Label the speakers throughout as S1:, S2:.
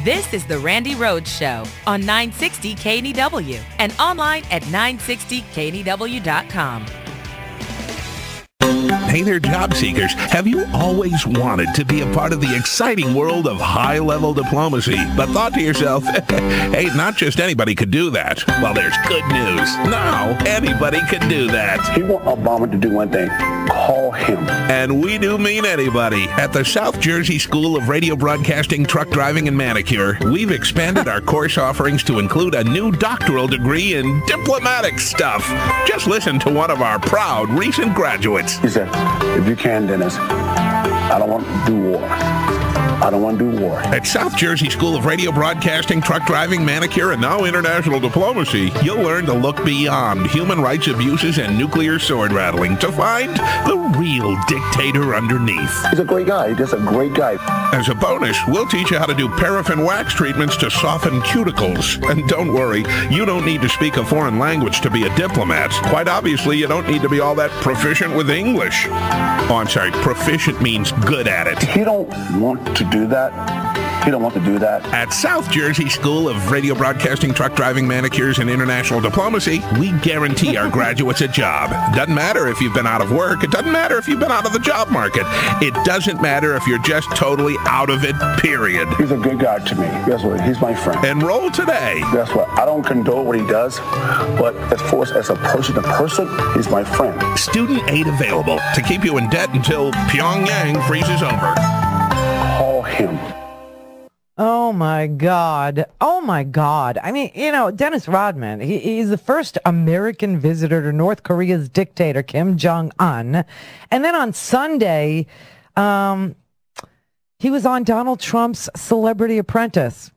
S1: This is the Randi Rhodes Show on 960 KNEW and online at 960KNEW.com.
S2: Hey there, job seekers. Have you always wanted to be a part of the exciting world of high-level diplomacy, but thought to yourself, hey, not just anybody could do that? Well, there's good news. Now, anybody can do that.
S3: If you want Obama to do one thing, call him.
S2: And we do mean anybody. At the South Jersey School of Radio Broadcasting, Truck Driving, and Manicure, we've expanded our course offerings to include a new doctoral degree in diplomatic stuff. Just listen to one of our proud recent graduates.
S3: He said, if you can, Dennis, I don't want to do war. I don't want to do war.
S2: At South Jersey School of Radio Broadcasting, Truck Driving, Manicure, and now International Diplomacy, you'll learn to look beyond human rights abuses and nuclear sword rattling to find the real dictator underneath.
S3: He's a great guy. He's just a great guy.
S2: As a bonus, we'll teach you how to do paraffin wax treatments to soften cuticles. And don't worry, you don't need to speak a foreign language to be a diplomat. Quite obviously, you don't need to be all that proficient with English. Oh, I'm sorry, proficient means good at it.
S3: He don't want to do that. He don't want to do that.
S2: At South Jersey School of Radio Broadcasting, Truck Driving, Manicures, and International Diplomacy, we guarantee our graduates a job. Doesn't matter if you've been out of work. It doesn't matter if you've been out of the job market. It doesn't matter if you're just totally out of it, period.
S3: He's a good guy to me. Guess what? He's my friend.
S2: Enroll today.
S3: Guess what? I don't condone what he does, but as far as a person to person, he's my friend.
S2: Student aid available to keep you in debt until Pyongyang freezes over.
S3: Call him.
S4: Oh, my God. Oh, my God. I mean, you know, Dennis Rodman, he's the first American visitor to North Korea's dictator, Kim Jong-un. And then on Sunday, he was on Donald Trump's Celebrity Apprentice.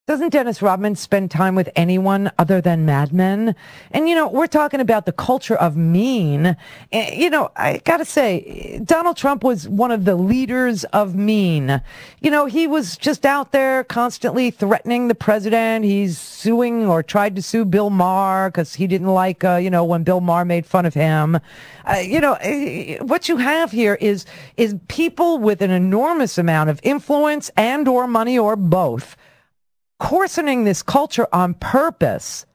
S4: Doesn't Dennis Rodman spend time with anyone other than Mad Men? And, you know, we're talking about the culture of mean. You know, I got to say, Donald Trump was one of the leaders of mean. You know, he was just out there constantly threatening the president. He's suing or tried to sue Bill Maher because he didn't like, you know, when Bill Maher made fun of him. You know, what you have here is people with an enormous amount of influence and or money or both coarsening this culture on purpose.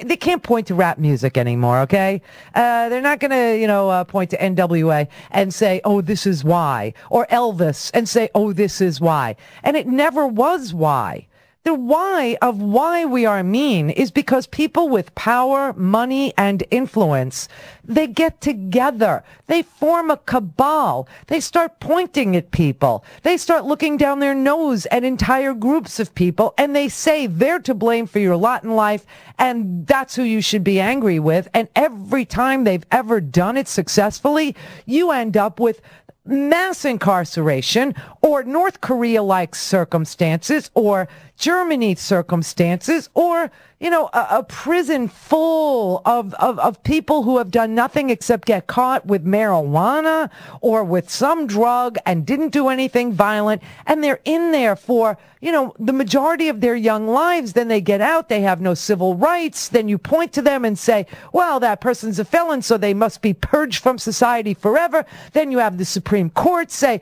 S4: They can't point to rap music anymore, okay? They're not going to, you know, point to NWA and say, oh, this is why. Or Elvis and say, oh, this is why. And it never was why. The why of why we are mean is because people with power, money, and influence, they get together. They form a cabal. They start pointing at people. They start looking down their nose at entire groups of people, and they say they're to blame for your lot in life, and that's who you should be angry with. And every time they've ever done it successfully, you end up with mass incarceration or North Korea-like circumstances or Germany circumstances or, you know, a prison full of people who have done nothing except get caught with marijuana or with some drug and didn't do anything violent. And they're in there for, you know, the majority of their young lives. Then they get out. They have no civil rights. Then you point to them and say, well, that person's a felon, so they must be purged from society forever. Then you have the Supreme Court say,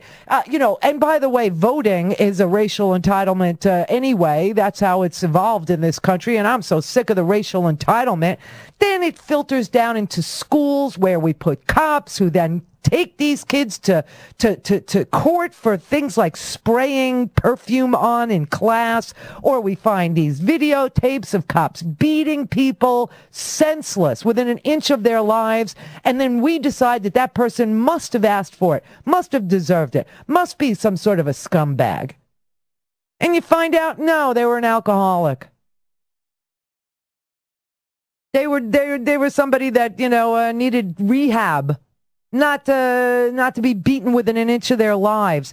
S4: you know, and by the way, voting is a racial entitlement anyway. That's how it's evolved in this country, and I'm so sick of the racial entitlement. Then it filters down into schools where we put cops who then take these kids to court for things like spraying perfume on in class, or we find these videotapes of cops beating people senseless within an inch of their lives, and then we decide that that person must have asked for it, must have deserved it, must be some sort of a scumbag. And you find out, no, they were an alcoholic. They were somebody that, you know, needed rehab, not to be beaten within an inch of their lives.